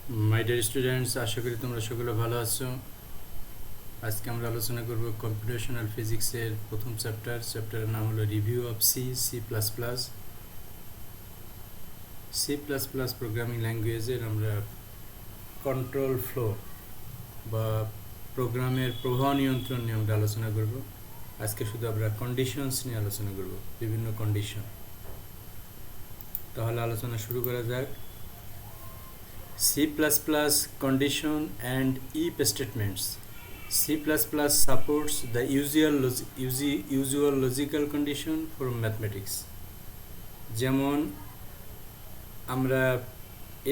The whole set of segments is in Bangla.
মাই ডিয়ার স্টুডেন্টস, আশা করি তোমরা সকলে ভালো আছো। আজকে আমরা আলোচনা করব কম্পিউটেশনাল ফিজিক্সের প্রথম চ্যাপ্টারের নাম হলো review of C plus plus programming ল্যাঙ্গুয়েজের আমরা কন্ট্রোল ফ্লো বা প্রোগ্রামের প্রবাহ নিয়ন্ত্রণ নিয়ে আমরা আলোচনা করব। আজকে শুধু আমরা কন্ডিশনস নিয়ে আলোচনা করব, বিভিন্ন কন্ডিশন। তাহলে আলোচনা শুরু করা যাক। C++ condition and if statements. C++ supports the usual logical condition for mathematics. যেমন আমরা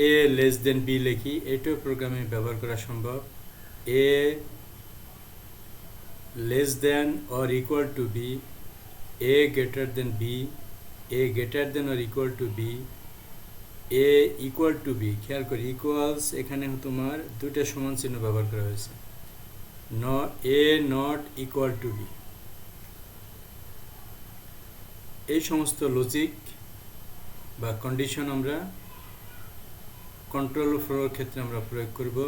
a less than b লিখি, এটাও প্রোগ্রামে ব্যবহার করা সম্ভব। a less than or equal to b, a greater than b, a greater than or equal to b, a equal to b। খেয়াল করি ইকুয়ালস এখানে তোমার দুইটা সমান চিহ্ন ব্যবহার করা হয়েছে। a not equal to b, এই সমস্ত লজিক বা কন্ডিশন আমরা কন্ট্রোল ফ্লোর ক্ষেত্রে আমরা প্রয়োগ করব।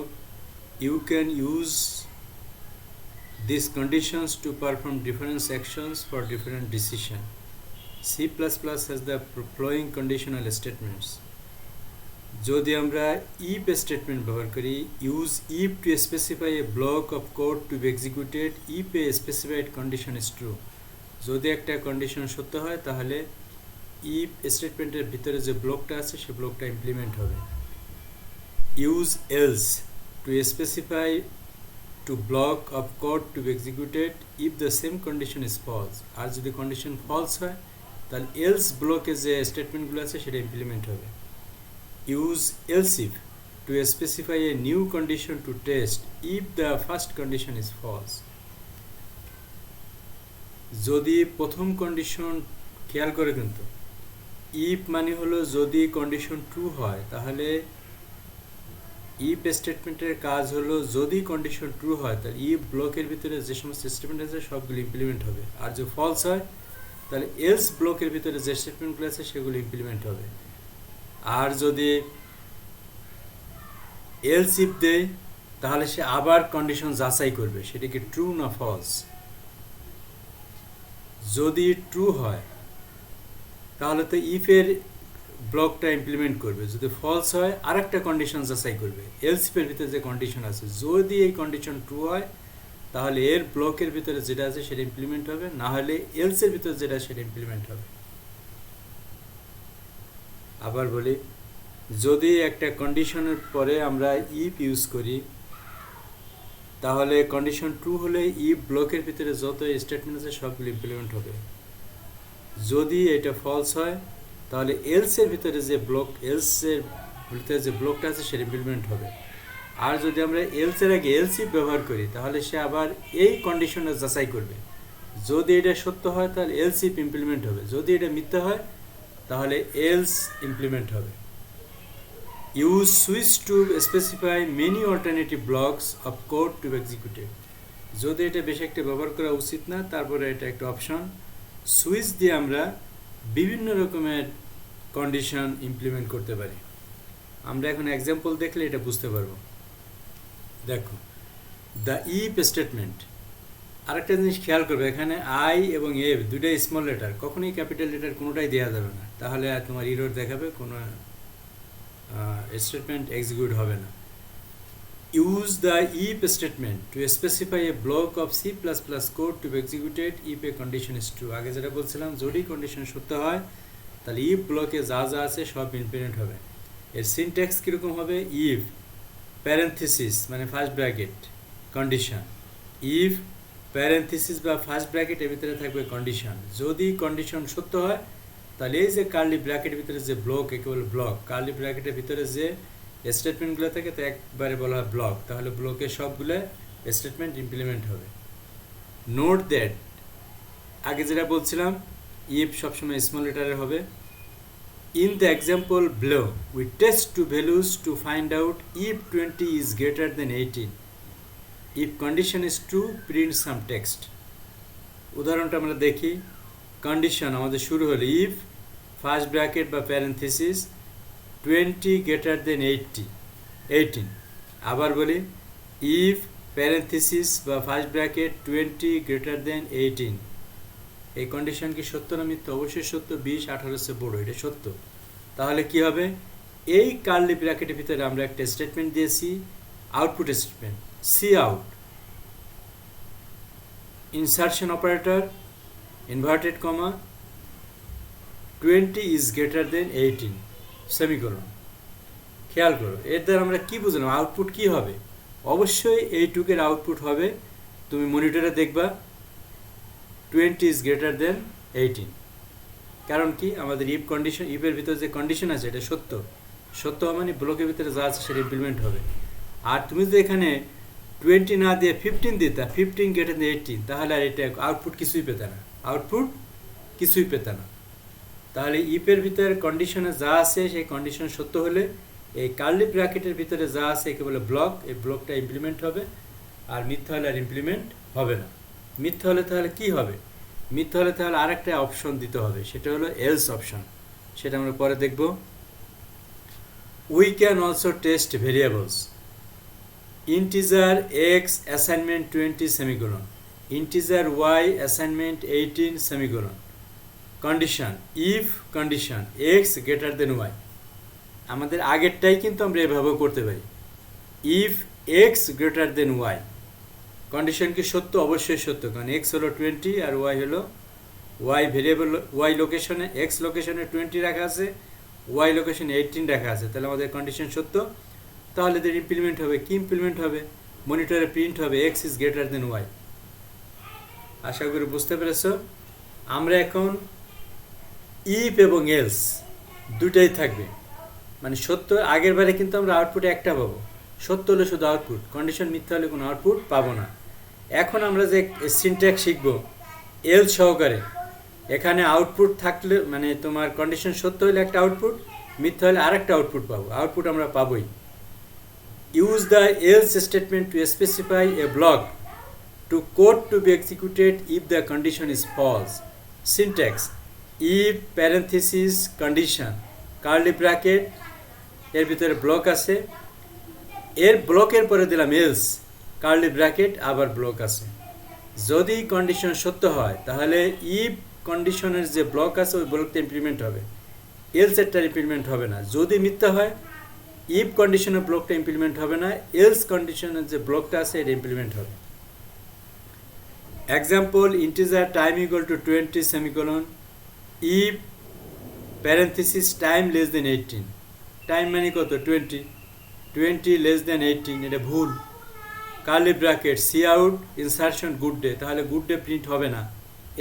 You can use this conditions to perform different actions for different decision. C++ has the following conditional statements. যদি আমরা if স্টেটমেন্ট ব্যবহার করি, use if to specify a block of code to be executed if a specified condition is true. যদি একটা কন্ডিশন সত্য হয় তাহলে if স্টেটমেন্টের ভিতরে যে ব্লকটা আছে সে ব্লকটা ইমপ্লিমেন্ট হবে। Use else to specify to block of code to be executed if the same condition is false. আর যদি কন্ডিশন ফলস হয় তাহলে else ব্লকে যে স্টেটমেন্টগুলো আছে সেটা ইমপ্লিমেন্ট হবে। Use else if to specify a new condition to test if the first condition is false. যদি প্রথম কন্ডিশন, খেয়াল করে কিন্তু if মানে হলো যদি কন্ডিশন ট্রু হয় তাহলে if স্টেটমেন্টের কাজ হলো যদি কন্ডিশন ট্রু হয় তাহলে if ব্লকের ভিতরে যে সমস্ত স্টেটমেন্ট আছে সবগুলো ইমপ্লিমেন্ট হবে। আর যদি ফলস হয় তাহলে else ব্লকের ভিতরে যে স্টেটমেন্টগুলো আছে সেগুলো ইমপ্লিমেন্ট হবে। আর যদি এলস ইফ দেয় তাহলে সে আবার কন্ডিশন যাচাই করবে সেটা কি ট্রু না ফলস। যদি ট্রু হয় তাহলে তো ইফের ব্লকটা ইমপ্লিমেন্ট করবে, যদি ফলস হয় আরেকটা কন্ডিশন যাচাই করবে এলস ইফের ভিতরে যে কন্ডিশন আছে। যদি এই কন্ডিশন ট্রু হয় তাহলে এর ব্লকের ভিতরে যেটা আছে সেটা ইমপ্লিমেন্ট হবে, না হলে এলসের ভিতরে যেটা সেটা ইমপ্লিমেন্ট হবে। আবার বলি, যদি একটা কন্ডিশনের পরে আমরা ইফ ইউজ করি তাহলে কন্ডিশন ট্রু হলে ইফ ব্লকের ভিতরে যত স্টেটমেন্ট আছে সবগুলো ইমপ্লিমেন্ট হবে। যদি এটা ফলস হয় তাহলে এলসের ভিতরে যে ব্লকটা আছে সেটা ইমপ্লিমেন্ট হবে। আর যদি আমরা এলসের আগে এলস ইফ ব্যবহার করি তাহলে সে আবার এই কন্ডিশনটা যাচাই করবে। যদি এটা সত্য হয় তাহলে এলস ইফ ইমপ্লিমেন্ট হবে, যদি এটা মিথ্যা হয় তাহলে এলস ইমপ্লিমেন্ট হবে। Use switch to specify many alternative blocks of code to be executed. যদি এটা বেশি একটা ব্যবহার করা উচিত না, তারপরে এটা একটা অপশন। সুইচ দিয়ে আমরা বিভিন্ন রকমের কন্ডিশন ইমপ্লিমেন্ট করতে পারি। আমরা এখন এক্সাম্পল দেখলে এটা বুঝতে পারবো। দেখো, দ্য ইফ স্টেটমেন্ট। আরেকটা জিনিস খেয়াল করবে, এখানে আই এবং এ দুটাই স্মল লেটার, কখনোই ক্যাপিটাল লেটার কোনোটাই দেওয়া যাবে না, তাহলে তোমার ইরর দেখাবে, কোনো স্টেটমেন্ট এক্সিকিউট হবে না। Use the if statement to specify a block of C++ code to be executed if a condition is true. আগে যেটা বলছিলাম, যদি কন্ডিশন সত্য হয় তাহলে ইফ ব্লকে যা যা আছে সব ইমপ্লিমেন্ট হবে। এর সিনট্যাক্স কীরকম হবে? ইফ প্যারেন্থিসিস মানে first bracket condition, if parenthesis বা ফার্স্ট ব্র্যাকেটের ভিতরে থাকবে কন্ডিশন। যদি কন্ডিশন সত্য হয় তাহলে এই যে কার্লি ব্র্যাকেটের ভিতরে যে ব্লক, একে বলে ব্লক। কার্লি ব্র্যাকেটের ভিতরে যে স্টেটমেন্টগুলো থাকে তো একবারে বলা হয় ব্লক, তাহলে ব্লকে সবগুলো স্টেটমেন্ট ইমপ্লিমেন্ট হবে। নোট দ্যাট, আগে যেটা বলছিলাম ইফ সবসময় স্মল লেটারে হবে। In the example below we test two values to find out if 20 is greater than 18। If condition is true print some text. উদাহরণটা আমরা দেখি। কন্ডিশন আমাদের শুরু হলো ইফ ফার্স্ট ব্র্যাকেট বা প্যারেন্থিসিস 20 greater than 80, 18। আবার বলি, ইফ প্যারেন্থেসিস বা ফার্স্ট ব্র্যাকেট 20 গ্রেটার দেন 18, এই কন্ডিশন কি সত্য না মিথ্যা? অবশ্যই সত্য। 20 18 চেয়ে বড়, এটা সত্য। তাহলে কি হবে? এই কার্লি ব্র্যাকেটের ভিতরে আমরা একটা স্টেটমেন্ট দিয়েছি, output statement, C out, insertion operator, inverted comma, 20 is greater than 18 semicolon. খেয়াল করো, এর দ্বারা আমরা কি বুঝলাম? আউটপুট কি হবে? অবশ্যই এইটুকের আউটপুট হবে, তুমি মনিটরে দেখবা 20 ইজ গ্রেটার দেন 18। কারণ কি? আমাদের ইফ কন্ডিশন, ইফের ভিতরে যে কন্ডিশন আছে এটা সত্য। সত্য মানে ব্লকের ভিতরে যা আছে সেটা ইমপ্লিমেন্ট হবে। আর তুমি যদি এখানে 20 না দিয়ে 15 দিতা, 15 গ্রেটার দেন 18, তাহলে আর এটা আউটপুট কিছুই পেতে না, আউটপুট কিছুই পেতে না। তাহলে ইফের ভিতরে কন্ডিশনে যা আছে সেই কন্ডিশন সত্য হলে এই কার্লি ব্র্যাকেটের ভিতরে যা আছে একে বলে ব্লক, এই ব্লকটা ইমপ্লিমেন্ট হবে। আর মিথ্যা হলে আর ইমপ্লিমেন্ট হবে না। মিথ্যা হলে তাহলে কি হবে? মিথ্যা হলে তাহলে আরেকটা অপশন দিতে হবে, সেটা হলো এলস অপশন। সেটা আমরা পরে দেখব। We can also test variables, integer X assignment 20 semicolon, integer Y assignment 18 semicolon, condition if condition X greater than Y. আমাদের আগেরটাই কিন্তু আমরা এভাবেও করতে পারি, if X greater than Y. Condition কি সত্য? অবশ্যই সত্য, কারণ এক্স হলো 20 আর ওয়াই হলো, ওয়াই ভেরিয়েবল, ওয়াই লোকেশনে, এক্স লোকেশনে 20 রাখা আছে, ওয়াই লোকেশনে 18 রাখা আছে। তাহলে আমাদের কন্ডিশন সত্য। তাহলে এদের ইমপ্লিমেন্ট হবে, কি ইমপ্লিমেন্ট হবে? মনিটরে প্রিন্ট হবে x is greater than y. আশা করি বুঝতে পেরেছ। আমরা এখন ইফ এবং এলস দুটাই থাকবে, মানে সত্য। আগের বারে কিন্তু আমরা আউটপুটে একটা পাবো, সত্য হলে শুধু আউটপুট, কন্ডিশন মিথ্যা হলে কোনো আউটপুট পাবো না। এখন আমরা যে সিনট্যাক্স শিখব এলস সহকারে, এখানে আউটপুট থাকলে মানে তোমার কন্ডিশন সত্য হলে একটা আউটপুট, মিথ্যা হলে আরেকটা আউটপুট পাবো। আউটপুট আমরা পাবোই। Use the else statement to specify a block to code to be executed if the condition is false. Syntax if parenthesis condition curly bracket, এর ভিতরে ব্লক আছে, এর ব্লকের পরে দিলাম এলস কার্লি ব্র্যাকেট, আবার ব্লক আছে। যদি কন্ডিশন সত্য হয় তাহলে ইফ কন্ডিশনের যে ব্লক আছে ওই ব্লকটা ইমপ্লিমেন্ট হবে, এলস এরটা ইমপ্লিমেন্ট হবে না। যদি মিথ্যা হয়, ইফ কন্ডিশনের ব্লকটা ইমপ্লিমেন্ট হবে না, এলস কন্ডিশনের যে ব্লকটা আছে এটা ইমপ্লিমেন্ট হবে। Example, integer time equal to 20 semicolon, if parenthesis time less than 18। Time মানে কত? 20, 20 লেস দেন 18, এটা ভুল। Curly bracket C out insertion good day, তাহলে গুড ডে প্রিন্ট হবে না।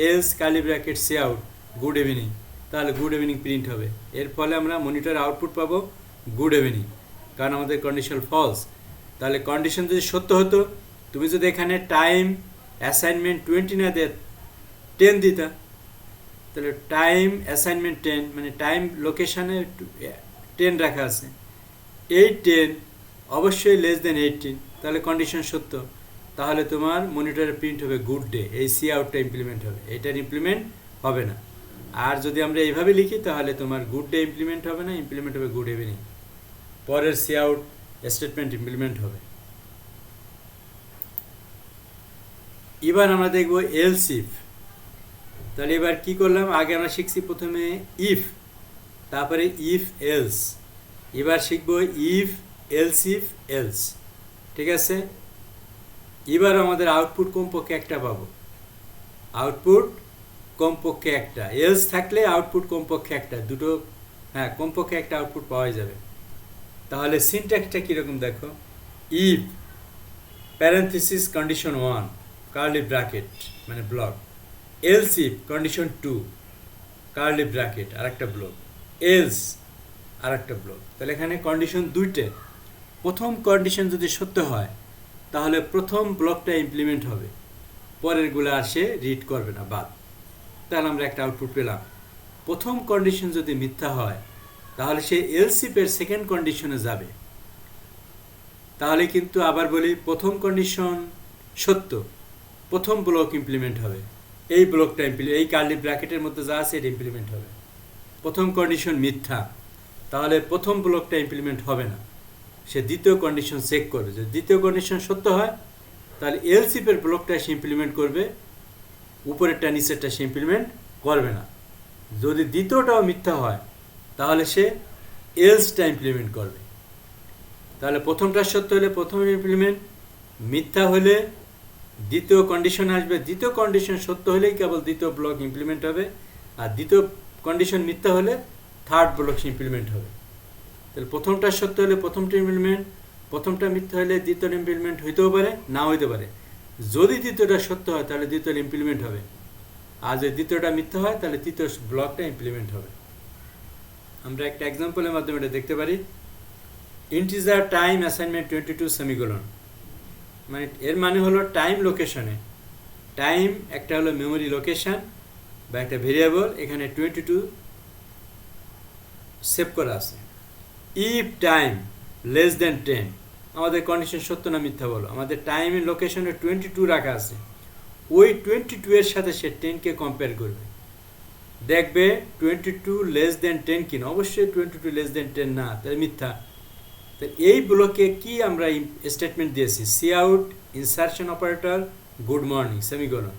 Else curly bracket C out good evening, তাহলে গুড ইভিনিং প্রিন্ট হবে। এর ফলে আমরা মনিটর আউটপুট পাবো গুড ইভিনিং, কারণ আমাদের কন্ডিশন ফলস। তাহলে কন্ডিশন যদি সত্য হতো, তুমি যদি এখানে টাইম অ্যাসাইনমেন্ট 20 না দিয়ে 10 দিতা, তাহলে টাইম অ্যাসাইনমেন্ট 10 মানে টাইম লোকেশানে 10 রাখা আছে, এই 10 অবশ্যই লেস দেন 18, তাহলে কন্ডিশন সত্য। তাহলে তোমার মনিটরে প্রিন্ট হবে গুড ডে, এই সি আউটটা ইমপ্লিমেন্ট হবে, এটার ইমপ্লিমেন্ট হবে না। আর যদি আমরা এইভাবে লিখি তাহলে তোমার গুড ডে ইমপ্লিমেন্ট হবে না, ইমপ্লিমেন্ট হবে গুড ইভিনিং। পরের সি আউট স্টেটমেন্ট ইমপ্লিমেন্ট হবে। এবার আমরা দেখব এলস ইফ। তাহলে এবার কি করলাম? আগে আমরা শিখছি প্রথমে ইফ, তারপরে ইফ এলস। এবার শিখব ইফ এলস ইফ এলস। ঠিক আছে? এবার আমাদের আউটপুট কমপক্ষে একটা পাবো, আউটপুট কমপক্ষে একটা। এলস থাকলে আউটপুট কমপক্ষে একটা, দুটো, হ্যাঁ কমপক্ষে একটা আউটপুট পাওয়া যাবে। তাহলে সিনট্যাক্সটা কীরকম দেখো, if parenthesis condition 1 curly bracket মানে block, else if condition 2 curly bracket আর একটা ব্লক, এলস আর একটা ব্লক। তাহলে এখানে কন্ডিশন দুইটে। প্রথম কন্ডিশন যদি সত্য হয় তাহলে প্রথম ব্লকটা ইমপ্লিমেন্ট হবে, পরেরগুলো আর সে রিড করবে না, বাদ। তাহলে আমরা একটা আউটপুট পেলাম। প্রথম কন্ডিশন যদি মিথ্যা হয় তাহলে সে এলস ইফের সেকেন্ড কন্ডিশনে যাবে। তাহলে কিন্তু আবার বলি, প্রথম কন্ডিশন সত্য, প্রথম ব্লক ইমপ্লিমেন্ট হবে, এই ব্লকটা এই কার্লি ব্র্যাকেটের মধ্যে যা আছে এটা ইমপ্লিমেন্ট হবে। প্রথম কন্ডিশন মিথ্যা, তাহলে প্রথম ব্লকটা ইমপ্লিমেন্ট হবে না, সে দ্বিতীয় কন্ডিশন চেক করবে, যদি দ্বিতীয় কন্ডিশন সত্য হয় তাহলে এলস ইফের ব্লকটা সে ইমপ্লিমেন্ট করবে, উপরেরটা নিচেরটা সে ইমপ্লিমেন্ট করবে না। যদি দ্বিতীয়টাও মিথ্যা হয় তাহলে সে এলসটা ইমপ্লিমেন্ট করবে। তাহলে প্রথমটা সত্য হলে প্রথম ইমপ্লিমেন্ট, মিথ্যা হলে দ্বিতীয় কন্ডিশন আসবে, দ্বিতীয় কন্ডিশন সত্য হলেই কেবল দ্বিতীয় ব্লক ইমপ্লিমেন্ট হবে, আর দ্বিতীয় কন্ডিশন মিথ্যা হলে থার্ড ব্লক ইমপ্লিমেন্ট হবে। তাহলে প্রথমটা সত্য হলে প্রথমটা ইমপ্লিমেন্ট, প্রথমটা মিথ্যা হলে দ্বিতীয় ইমপ্লিমেন্ট হইতেও পারে, না হইতে পারে। যদি দ্বিতীয়টা সত্য হয় তাহলে দ্বিতীয় ইমপ্লিমেন্ট হবে, আর যদি দ্বিতীয়টা মিথ্যা হয় তাহলে তৃতীয় ব্লকটা ইমপ্লিমেন্ট হবে। আমরা একটা এক্সাম্পলের মাধ্যমে এটা দেখতে পারি। ইন্টিজার টাইম অ্যাসাইনমেন্ট 22 সেমিকোলন, মানে এর মানে হলো টাইম লোকেশনে, টাইম একটা হলো মেমোরি লোকেশন বা একটা ভেরিয়েবল, এখানে 22 সেভ করা আছে। ইফ টাইম লেস দেন 10, আমাদের কন্ডিশন সত্য না মিথ্যা বলো, আমাদের টাইমের লোকেশনে 22 রাখা আছে, ওই 22 এর সাথে সে 10কে কম্পেয়ার করবে, দেখবে 22 লেস দেন 10 কিনা, অবশ্যই 22 লেস দেন 10 না, তাহলে মিথ্যা। তো এই ব্লকে কি আমরা স্টেটমেন্ট দিয়েছি, C out insertion operator good morning semicolon,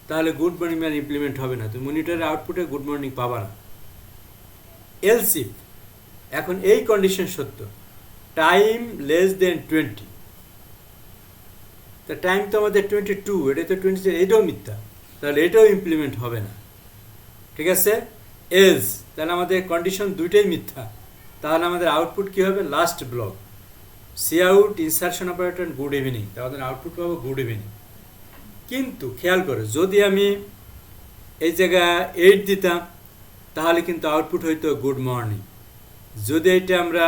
তাহলে গুড মর্নিং ম্যান ইমপ্লিমেন্ট হবে না, তুমি মনিটরের আউটপুটে গুড মর্নিং পাবা না। এলস ইফ, এখন এই কন্ডিশন সত্য, টাইম লেস দেন 20, তা টাইম তো আমাদের 22, এটা তো 20, এটাও মিথ্যা, তাহলে এটাও ইমপ্লিমেন্ট হবে না। ঠিক আছে, এলস, তাহলে আমাদের কন্ডিশন দুইটাই মিথ্যা, তাহলে আমাদের আউটপুট কী হবে, last block C out insertion operator good evening, তাহলে আমাদের আউটপুট পাবো গুড ইভিনিং। কিন্তু খেয়াল করে, যদি আমি এই জায়গায় 8 দিতাম তাহলে কিন্তু আউটপুট হইতো গুড মর্নিং। যদি এটা আমরা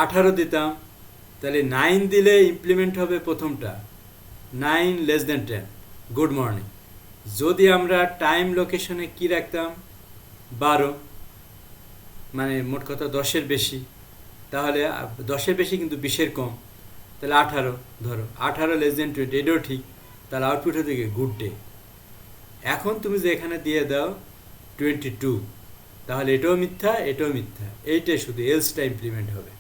18 দিতাম তাহলে 9 দিলে ইমপ্লিমেন্ট হবে প্রথমটা, 9 লেস দেন 10 গুড মর্নিং। যদি আমরা টাইম লোকেশনে কি রাখতাম 12, মানে মোট কথা 10-এর বেশি, তাহলে 10-এর বেশি কিন্তু 20-এর কম, তাহলে 18 ধরো, 18 লেস দেন 20, এটাও ঠিক, তাহলে আউটপুট হতে গিয়ে গুড ডে। এখন তুমি যে এখানে দিয়ে দাও 22, তাহলে এটাও মিথ্যা, এটাও মিথ্যা, এইটাই শুধু এলসটা ইমপ্লিমেন্ট হবে।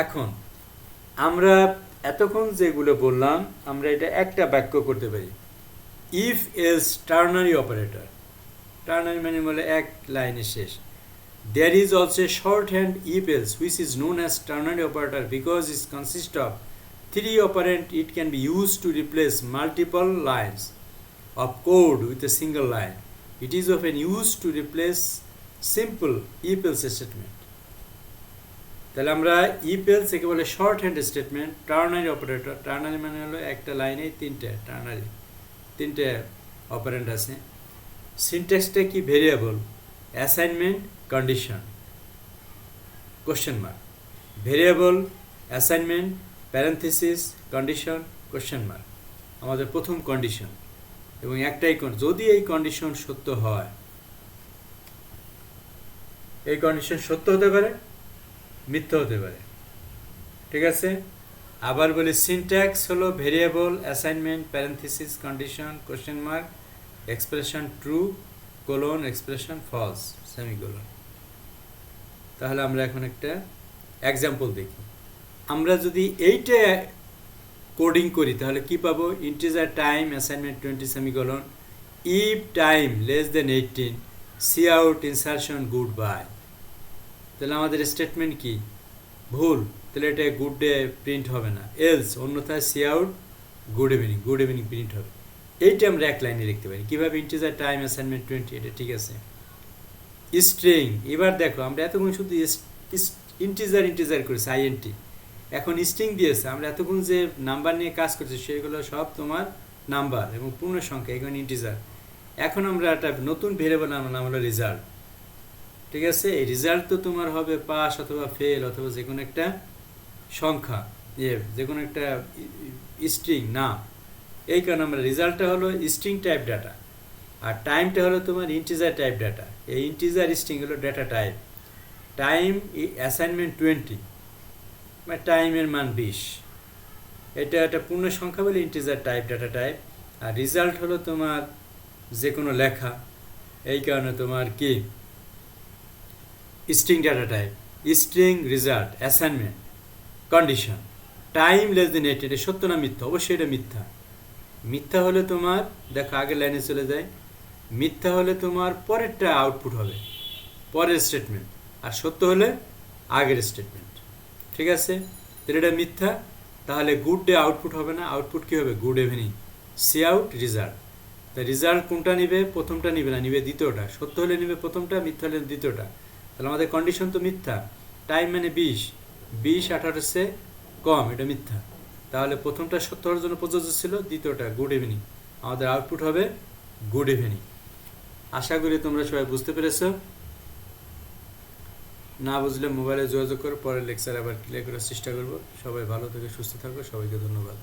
এখন আমরা এতক্ষণ যেগুলো বললাম আমরা এটা একটা বাক্য করতে পারি, if else ternary operator, ternary মানে বলে এক লাইনে শেষ। There is also a shorthand if else which is known as ternary operator because it consists of 3 operand. It can be used to replace multiple lines of code with a single line. It is often used to replace simple if else statement. তাহলে আমরা if else একে বলে short hand statement, ternary operator, ternary মানে হলো একটা লাইনে তিনটে অপারেন্ট আছে। সিনট্যাক্সটা কি, variable, assignment, condition, question mark, variable, assignment, parenthesis, condition, question mark, আমাদের প্রথম কন্ডিশন। এবং একটাই, যদি এই কন্ডিশন সত্য হয়, এই কন্ডিশন সত্য হতে পারে, মিথ্যা হতে পারে। ঠিক আছে, আবার বলি সিনট্যাক্স হলো variable, assignment, parenthesis, condition, question mark, expression true, colon, expression false, semicolon. তাহলে আমরা এখন একটা এক্সাম্পল দেখি। আমরা যদি এইটা কোডিং করি তাহলে কি পাবো, integer time assignment 20 semicolon, if time less than 18 C out insertion goodbye. তাহলে আমাদের স্টেটমেন্ট কি, ভুল, তাহলে এটা গুড ডে প্রিন্ট হবে না, এলস অন্যথায় C out good evening, good evening print হবে। এইটা আমরা এক লাইনে লিখতে পারি। কীভাবে, ইন্টিজার টাইম অ্যাসাইনমেন্ট 20, এটা ঠিক আছে। স্ট্রিং, এবার দেখো আমরা এতক্ষণ শুধু ইন্টিজার করেছি, আইএনটি, এখন স্ট্রিং দিয়েছে। আমরা এতক্ষণ যে নাম্বার নিয়ে কাজ করছি সেগুলো সব তোমার নাম্বার এবং পূর্ণ সংখ্যা, এখন ইন্টিজার। এখন আমরা একটা নতুন ভেরিয়েবল নাম হলো রেজাল্ট। ঠিক আছে, এই রেজাল্ট তো তোমার হবে পাস অথবা ফেল অথবা যে কোনো একটা সংখ্যা, যে কোনো একটা স্ট্রিং নাম। এই কারণে আমরা রেজাল্টটা হলো স্ট্রিং টাইপ ডাটা, আর টাইমটা হলো তোমার ইন্টিজার টাইপ ডাটা। এই ইন্টিজার স্ট্রিং হলো ডাটা টাইপ। টাইম অ্যাসাইনমেন্ট 20, মানে টাইমের মান 20, এটা একটা পূর্ণ সংখ্যা বলে ইন্টিজার টাইপ ডাটা টাইপ। আর রেজাল্ট হলো তোমার যে কোনো লেখা, এই কারণে তোমার কি string data type, string result, assignment, condition, time less দেন 8, এটা সত্য না মিথ্যা? অবশ্যই এটা মিথ্যা। মিথ্যা হলে তোমার দেখো আগের লাইনে চলে যায়, মিথ্যা হলে তোমার পরেরটা আউটপুট হবে, পরের স্টেটমেন্ট, আর সত্য হলে আগের স্টেটমেন্ট। ঠিক আছে, তাহলে এটা মিথ্যা, তাহলে গুড ডে আউটপুট হবে না, আউটপুট কী হবে? Good evening. C out result. তা রেজাল্ট কোনটা নিবে? প্রথমটা নিবে না, নিবে দ্বিতীয়টা। সত্য হলে নিবে প্রথমটা, মিথ্যা হলে দ্বিতীয়টা। তাহলে আমাদের কন্ডিশন তো মিথ্যা। টাইম মানে 20, 18 চেয়ে কম, এটা মিথ্যা। তাহলে প্রথমটা সত্য হওয়ার জন্য প্রযোজ্য ছিল, দ্বিতীয়টা গুড ইভিনিং। আমাদের আউটপুট হবে গুড ইভিনিং। আশা করি তোমরা সবাই বুঝতে পেরেছো। না বুঝলে মোবাইলে যোগাযোগ করো, পরের লেকচার আবার ক্লিয়ার করার চেষ্টা করবো। সবাই ভালো থেকে সুস্থ থাকো, সবাইকে ধন্যবাদ।